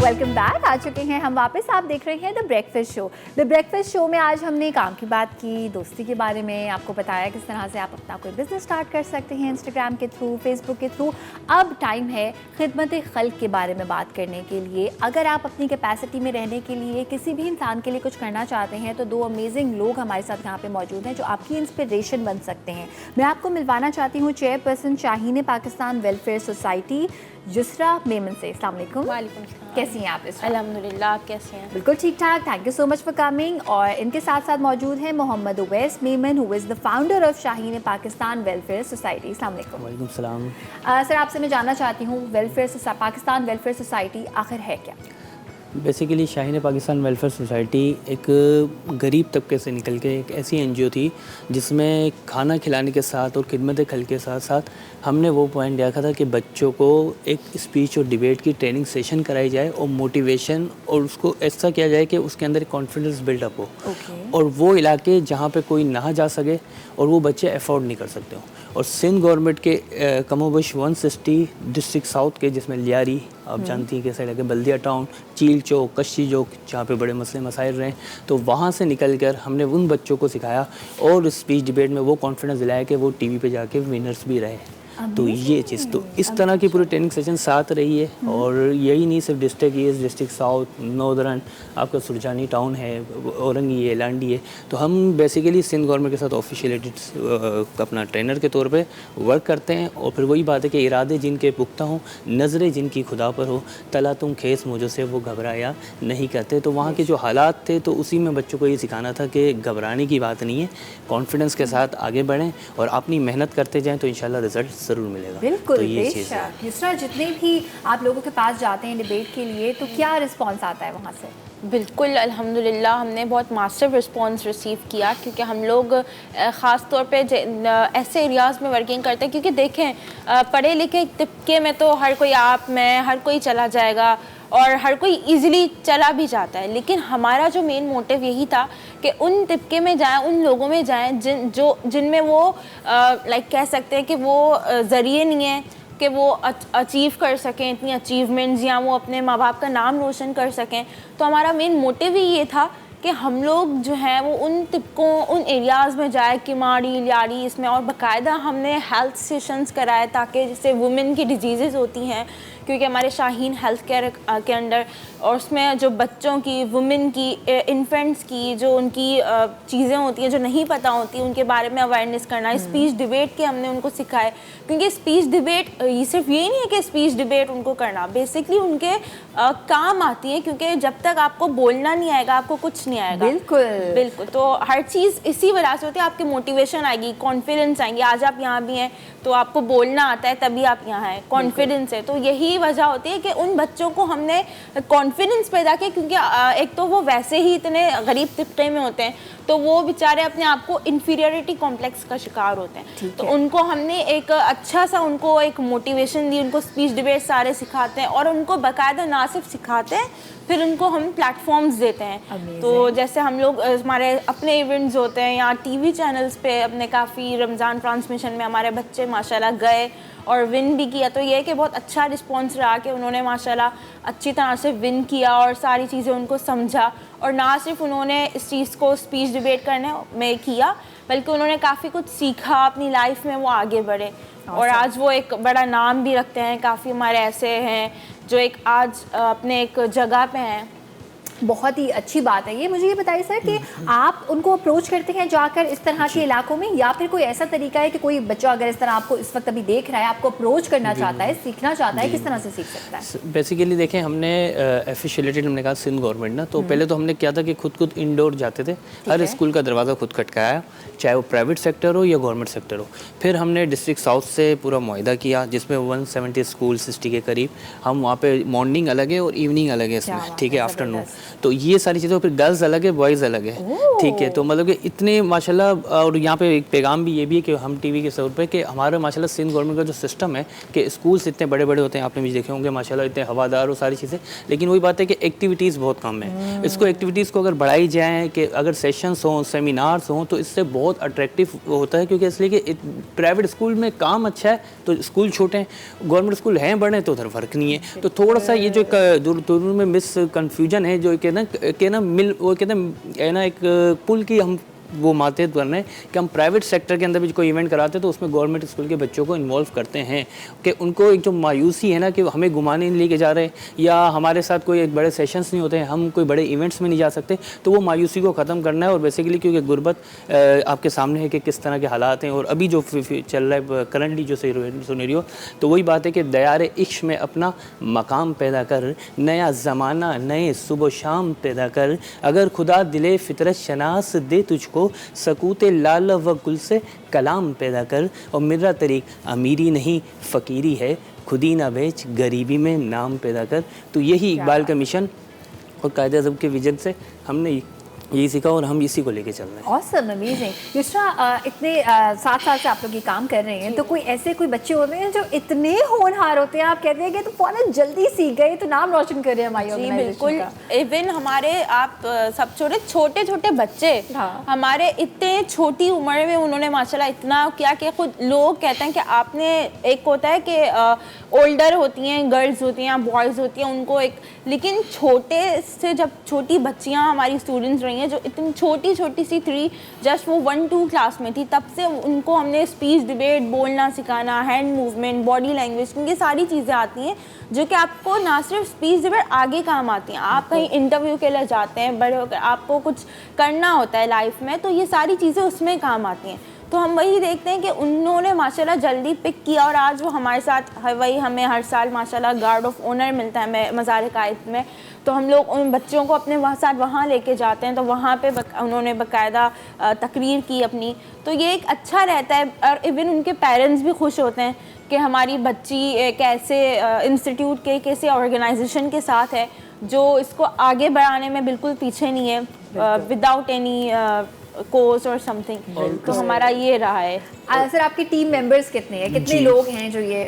Welcome back. आ चुके हैं हम वापस। आप देख रहे हैं the breakfast show. The breakfast show में आज हमने काम की बात की, दोस्ती के बारे में आपको बताया किस तरह से आप अपना कोई बिजनेस स्टार्ट कर सकते हैं इंस्टाग्राम के थ्रू, फेसबुक के थ्रू। अब टाइम है खिदमत खल्क के बारे में बात करने के लिए। अगर आप अपनी कैपेसिटी में रहने के लिए किसी भी इंसान के लिए कुछ करना चाहते हैं तो दो अमेजिंग लोग हमारे साथ यहाँ पे मौजूद हैं जो आपकी इंस्पिरेशन बन सकते हैं। मैं आपको मिलवाना चाहती हूँ chairperson Shaheen Pakistan welfare society Yusra Memon से। अस्सलाम वालेकुम। वालेकुम सलाम। कैसी हैं आप? अल्हम्दुलिल्लाह, आप कैसे हैं? बिल्कुल ठीक ठाक, thank you so much for coming. और इनके साथ साथ मौजूद हैं Mohammad Uwais Memon, who is the founder of Shaheen Pakistan welfare society. अस्सलाम वालेकुम। वालेकुम सलाम। सर, आपसे मैं जानना चाहती हूँ पाकिस्तान वेलफेयर सोसाइटी आखिर है क्या? Basically Shaheen Pakistan welfare society एक गरीब तबके से निकल के एक ऐसी एनजीओ थी जिसमें खाना खिलाने के साथ और खिदमत खल के साथ साथ हमने वो पॉइंट देखा था कि बच्चों को एक स्पीच और डिबेट की ट्रेनिंग सेशन कराई जाए और मोटिवेशन और उसको ऐसा किया जाए कि उसके अंदर कॉन्फिडेंस बिल्डअप हो। और वो इलाके जहाँ पे कोई ना जा सके और वो बच्चे अफोर्ड नहीं कर सकते हो। और सिंध गवर्नमेंट के कमोबश 160 डिस्ट्रिक्ट साउथ के, जिसमें लियारी आप जानती हैं कैसे लगे, बल्दिया टाउन, चील चौक, कश्ती चौक, जहाँ पे बड़े मसले मसाइल रहे, तो वहाँ से निकल कर हमने उन बच्चों को सिखाया और स्पीच डिबेट में वो कॉन्फिडेंस दिलाया कि वो टीवी पे जाके विनर्स भी रहे। तो ये चीज़, तो इस तरह की पूरी ट्रेनिंग सेशन साथ रही है। और यही नहीं सिर्फ district east, district south, northern, आपका सुरजानी टाउन है, औरंगी है, लांडी है। तो हम बेसिकली सिंध गवर्नमेंट के साथ ऑफिशियली अपना ट्रेनर के तौर पे वर्क करते हैं। और फिर वही बात है कि इरादे जिनके पुख्ता हों, नज़रें जिनकी खुदा पर हो, तला तुम खेस मुझे से वो घबराया नहीं करते। तो वहाँ के जो हालात थे तो उसी में बच्चों को ये सिखाना था कि घबराने की बात नहीं है, कॉन्फिडेंस के साथ आगे बढ़ें और अपनी मेहनत करते जाएँ तो इंशाल्लाह रिजल्ट ज़रूर मिलेगा। बिल्कुल, तो ये चीज़ है। जिस तरह जितने भी आप लोगों के पास जाते हैं डिबेट के लिए, तो क्या रिस्पांस आता है वहाँ से? बिल्कुल अल्हम्दुलिल्लाह, हमने बहुत मासिव रिस्पांस रिसीव किया क्योंकि हम लोग ख़ास तौर पे ऐसे एरियाज़ में वर्किंग करते हैं क्योंकि देखें पढ़े लिखे तबके में तो हर कोई हर कोई चला जाएगा और हर कोई इजीली चला भी जाता है। लेकिन हमारा जो मेन मोटिव यही था कि उन तबके में जाएं, उन लोगों में जाएं जिनमें वो लाइक कह सकते हैं कि वो ज़रिए नहीं है कि वो अचीव कर सकें इतनी अचीवमेंट्स, या वो अपने माँ बाप का नाम रोशन कर सकें। तो हमारा मेन मोटिव ही ये था कि हम लोग जो हैं वो उन तबकों, उन एरियाज़ में जाए, किमाड़ी, लियारी, इसमें और बाकायदा हमने हेल्थ सेशंस कराए ताकि जैसे वुमेन की डिजीज़ होती हैं, क्योंकि हमारे शाहीन हेल्थ केयर के अंडर, और उसमें जो बच्चों की, वुमेन की, इन्फेंट्स की जो उनकी चीज़ें होती हैं जो नहीं पता होती, उनके बारे में अवेयरनेस करना। स्पीच डिबेट के हमने उनको सिखाए, क्योंकि स्पीच डिबेट ये सिर्फ यही नहीं है कि स्पीच डिबेट उनको करना, बेसिकली उनके काम आती है, क्योंकि जब तक आपको बोलना नहीं आएगा आपको कुछ नहीं आएगा। बिल्कुल बिल्कुल। तो हर चीज़ इसी वजह से होती है, आपकी मोटिवेशन आएगी, कॉन्फिडेंस आएंगे। आज आप यहाँ भी हैं तो आपको बोलना आता है तभी आप यहाँ हैं, कॉन्फिडेंस है। तो यही वजह होती है कि उन बच्चों को हमने कॉन्फिडेंस पैदा किया, क्योंकि एक तो वो वैसे ही इतने गरीब तबके में होते हैं तो वो बेचारे अपने आप को इन्फीरियरिटी कॉम्प्लेक्स का शिकार होते हैं। तो उनको हमने एक अच्छा सा उनको एक मोटिवेशन दी, उनको स्पीच डिबेट सारे सिखाते हैं और उनको बाकायदा ना सिर्फ सिखाते हैं, फिर उनको हम प्लेटफॉर्म्स देते हैं। तो जैसे हम लोग हमारे अपने इवेंट्स होते हैं यहाँ टीवी चैनल्स पे, अपने काफ़ी रमज़ान ट्रांसमिशन में हमारे बच्चे माशाल्लाह गए और विन भी किया। तो ये है कि बहुत अच्छा रिस्पॉन्स रहा कि उन्होंने माशाल्लाह अच्छी तरह से विन किया और सारी चीज़ें उनको समझा। और ना सिर्फ उन्होंने इस चीज़ को स्पीच डिबेट करने में किया, बल्कि उन्होंने काफ़ी कुछ सीखा अपनी लाइफ में, वो आगे बढ़े और आज वो एक बड़ा नाम भी रखते हैं। काफ़ी हमारे ऐसे हैं जो एक आज अपने एक जगह पे हैं। बहुत ही अच्छी बात है ये। मुझे ये बताइए सर कि आप उनको अप्रोच करते हैं जाकर इस तरह के इलाकों में, या फिर कोई ऐसा तरीका है कि कोई बच्चा अगर इस तरह आपको इस वक्त अभी देख रहा है, आपको अप्रोच करना चाहता है, सीखना चाहता है, किस तरह से सीख सकता है? बेसिकली देखें, हमने एफिशिएटेड हमने कहा सिंध गवर्नमेंट ना, तो पहले तो हमने क्या था कि खुद इंडोर जाते थे, हर स्कूल का दरवाज़ा खुद खटकाया, चाहे वो प्राइवेट सेक्टर हो या गवर्नमेंट सेक्टर हो। फिर हमने डिस्ट्रिक्ट साउथ से पूरा मुआहदा किया जिसमें 170 स्कूल 60 के करीब। हम वहाँ पे मॉर्निंग अलग है और इवनिंग अलग है इसमें, ठीक है, आफ्टरनून। तो ये सारी चीज़ें, फिर गर्ल्स अलग है, बॉयज़ अलग है, ठीक है। तो मतलब कि इतने माशाल्लाह, और यहाँ पे एक पैगाम भी ये भी है कि हम टीवी के तौर पे कि हमारा माशाल्लाह सिंध गवर्नमेंट का जो सिस्टम है कि स्कूल्स इतने बड़े बड़े होते हैं, आपने भी देखे होंगे माशाल्लाह, इतने हवादार और सारी चीज़ें, लेकिन वही बात है कि एक्टिविटीज़ बहुत कम है। इसको एक्टिविटीज़ को अगर बढ़ाई जाए, कि अगर सेशंस हों, सेमिनार्स हों, तो इससे बहुत अट्रैक्टिव होता है, क्योंकि इसलिए कि प्राइवेट स्कूल में काम अच्छा है तो स्कूल छोटे हैं, गवर्नमेंट स्कूल हैं बड़े तो उधर फ़र्क नहीं है। तो थोड़ा सा ये जो दोनों में मिस कन्फ्यूजन है, जो कि ना मिल वो कहते हैं ना, एक पुल की हम वो मातहत कर रहे हैं कि हम प्राइवेट सेक्टर के अंदर भी कोई इवेंट कराते हैं तो उसमें गवर्नमेंट स्कूल के बच्चों को इन्वॉल्व करते हैं, कि उनको एक जो मायूसी है ना कि हमें घुमाने नहीं लेके जा रहे, या हमारे साथ कोई एक बड़े सेशंस नहीं होते हैं, हम कोई बड़े इवेंट्स में नहीं जा सकते, तो वो मायूसी को ख़त्म करना है। और बेसिकली क्योंकि गुर्बत आपके सामने है कि किस तरह के हालात हैं, और अभी जो चल रहा है करंटली जो सुनेरियो, तो वही बात है कि दयार इश्क में अपना मकाम पैदा कर, नया ज़माना नए सुबह शाम पैदा कर, अगर खुदा दिले फितरत शनास दे तुझको, सकूते लाल व गुल से कलाम पैदा कर, और मेरा तरीक अमीरी नहीं फ़कीरी है, खुदी ना बेच गरीबी में नाम पैदा कर। तो यही इकबाल का मिशन और कायदे अज़म के विजन से हमने यही सीखा, और हम इसी को लेके चल रहे हैं। Awesome, amazing. युसरा, इतने 7 साल से आप लोग ये काम कर रहे हैं, तो कोई ऐसे कोई बच्चे होते हैं जो इतने होनहार होते हैं, आप कहते हैं कि तो बहुत जल्दी सीख गए, तो नाम रोशन कर रहे हैं हमारी ऑर्गेनाइजेशन का। इवन हमारे आप सब छोटे छोटे बच्चे, हाँ। हमारे इतने छोटी उम्र में उन्होंने माशाल्लाह इतना किया कि खुद लोग कहते हैं कि आपने, एक होता है कि ओल्डर होती हैं गर्ल्स होती हैं, बॉयज़ होती हैं, उनको एक, लेकिन छोटे से जब छोटी बच्चियाँ हमारी स्टूडेंट्स रही हैं जो इतनी छोटी छोटी सी 3 जस्ट वो 1-2 क्लास में थी, तब से उनको हमने स्पीच, डिबेट, बोलना सिखाना, हैंड मूवमेंट, बॉडी लैंग्वेज, क्योंकि सारी चीज़ें आती हैं जो कि आपको ना सिर्फ स्पीच डिबेट आगे काम आती हैं। आप कहीं इंटरव्यू के लिए जाते हैं, बड़े होकर आपको कुछ करना होता है लाइफ में, तो ये सारी चीज़ें उसमें काम आती हैं। तो हम वही देखते हैं कि उन्होंने माशाल्लाह जल्दी पिक किया, और आज वो हमारे साथ है। वही हमें हर साल माशाल्लाह गार्ड ऑफ ऑनर मिलता है मज़ार कायद में, तो हम लोग उन बच्चों को अपने साथ वहाँ लेके जाते हैं, तो वहाँ पे उन्होंने बाकायदा तकरीर की अपनी, तो ये एक अच्छा रहता है। और इवन उनके पेरेंट्स भी खुश होते हैं कि हमारी बच्ची कैसे इंस्टीट्यूट के कैसे ऑर्गेनाइजेशन के साथ है, जो इसको आगे बढ़ाने में बिल्कुल पीछे नहीं है, विदाउट एनी कोर्स और समथिंग। तो हमारा ये रहा है। सर, आपकी टीम मेंबर्स कितने हैं, कितने लोग हैं जो ये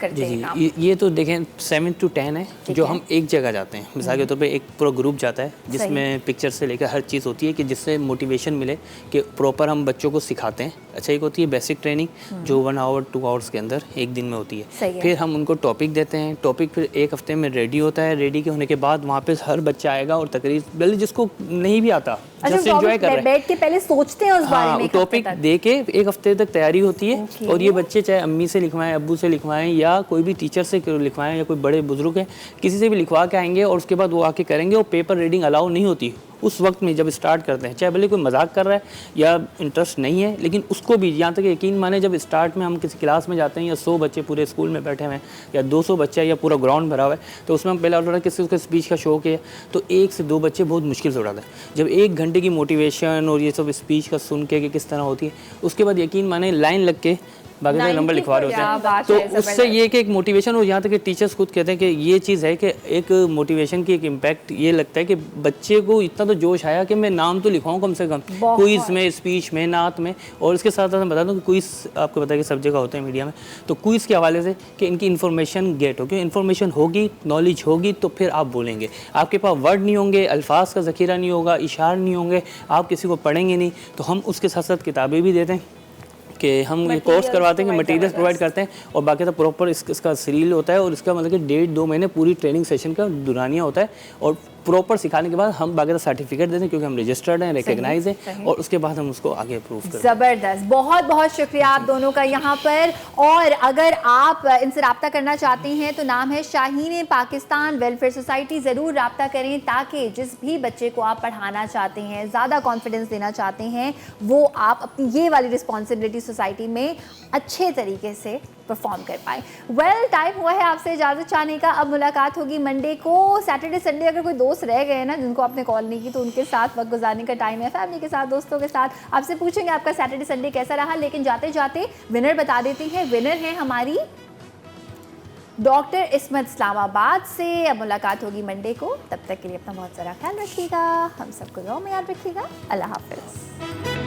करते हैं काम? ये तो देखें 7 to 10 है, जो हम एक जगह जाते हैं। मिसाल के तौर पे एक पूरा ग्रुप जाता है जिसमें पिक्चर से लेकर हर चीज़ होती है, कि जिससे मोटिवेशन मिले कि प्रॉपर हम बच्चों को सिखाते हैं। अच्छा, एक होती है बेसिक ट्रेनिंग जो 1 hour 2 hours के अंदर एक दिन में होती है। फिर हम उनको टॉपिक देते हैं, टॉपिक फिर 1 हफ्ते में रेडी होता है। रेडी के होने के बाद वहाँ पे हर बच्चा आएगा और तकरीर, भले जिसको नहीं भी आता, जस्ट एंजॉय कर रहे हैं, बैठ के पहले सोचते हैं उस बारे में, टॉपिक दे के 1 हफ्ते तक तैयारी होती है। और ये बच्चे चाहे अम्मी से लिखवाएं, अब्बू से लिखवाएं, या कोई भी टीचर से लिखवाएं, या कोई बड़े बुजुर्ग हैं, किसी से भी लिखवा के आएंगे, और उसके बाद वो आके करेंगे। और पेपर रीडिंग अलाउ नहीं होती उस वक्त में जब स्टार्ट करते हैं, चाहे भले कोई मजाक कर रहा है या इंटरेस्ट नहीं है, लेकिन उसको भी यहाँ तक यकीन माने, जब स्टार्ट में हम किसी क्लास में जाते हैं या 100 बच्चे पूरे स्कूल में बैठे हुए हैं, या 200 बच्चे या पूरा ग्राउंड भरा हुआ है, तो उसमें हम पहले ऑर्डर किसी को स्पीच का शौक है, तो 1 से 2 बच्चे बहुत मुश्किल से उड़ाते हैं। जब 1 घंटे की मोटिवेशन और ये सब स्पीच का सुन के कि किस तरह होती है, उसके बाद यकीन माने लाइन लग के बाकी सारे नंबर लिखवा रहे होते हैं। तो उससे ये कि एक मोटिवेशन, और यहाँ तक कि टीचर्स खुद कहते हैं कि ये चीज़ है कि एक मोटिवेशन की एक इम्पैक्ट ये लगता है कि बच्चे को इतना तो जोश आया कि मैं नाम तो लिखवाऊँ कम से कम, क्विज में, स्पीच में, नात में। और इसके साथ साथ मैं बता दूँ कि क्विज आपको पता है कि सब जगह होते हैं मीडिया में, तो क्विज के हवाले से कि इनकी इन्फॉर्मेशन गेट हो, क्योंकि इन्फॉर्मेशन होगी, नॉलेज होगी, तो फिर आप बोलेंगे। आपके पास वर्ड नहीं होंगे, अल्फाज का ज़ख़ीरा नहीं होगा, इशार नहीं होंगे, आप किसी को पढ़ेंगे नहीं। तो हम उसके साथ साथ किताबें भी देते हैं कि हम ये कोर्स करवाते हैं, कि मटेरियल्स प्रोवाइड करते हैं, और बाकी तो प्रॉपर इसका सीरियल होता है, और इसका मतलब कि 1.5-2 महीने पूरी ट्रेनिंग सेशन का दुरानिया होता है, और प्रॉपर सिखाने के बाद हम बाकी सर्टिफिकेट देते हैं, क्योंकि हम रजिस्टर्ड हैं, रिकग्नाइज हैं, और उसके बाद हम उसको आगे अप्रूव करते हैं। ज़बरदस्त, बहुत बहुत शुक्रिया आप दोनों का यहाँ पर। और अगर आप इनसे रब्ता करना चाहते हैं तो नाम है शाहीन पाकिस्तान वेलफेयर सोसाइटी। ज़रूर रब्ता करें, ताकि जिस भी बच्चे को आप पढ़ाना चाहते हैं, ज़्यादा कॉन्फिडेंस देना चाहते हैं, वो आप अपनी ये वाली रिस्पॉन्सिबिलिटी सोसाइटी में अच्छे तरीके से परफॉर्म कर पाए। वेल, टाइम हुआ है आपसे इजाज़त चाहने का। अब मुलाकात होगी मंडे को। सैटरडे संडे अगर कोई दोस्त रह गए ना जिनको आपने कॉल नहीं की, तो उनके साथ वक्त गुजारने का टाइम है, फैमिली के साथ, दोस्तों के साथ। आपसे पूछेंगे आपका सैटरडे संडे कैसा रहा, लेकिन जाते जाते विनर बता देती हैं। विनर है हमारी डॉक्टर इस्मत इस्लामाबाद से। अब मुलाकात होगी मंडे को, तब तक के लिए अपना बहुत सारा ख्याल रखिएगा, हम सबको दुआ में याद रखिएगा। अल्लाह हाफिज़।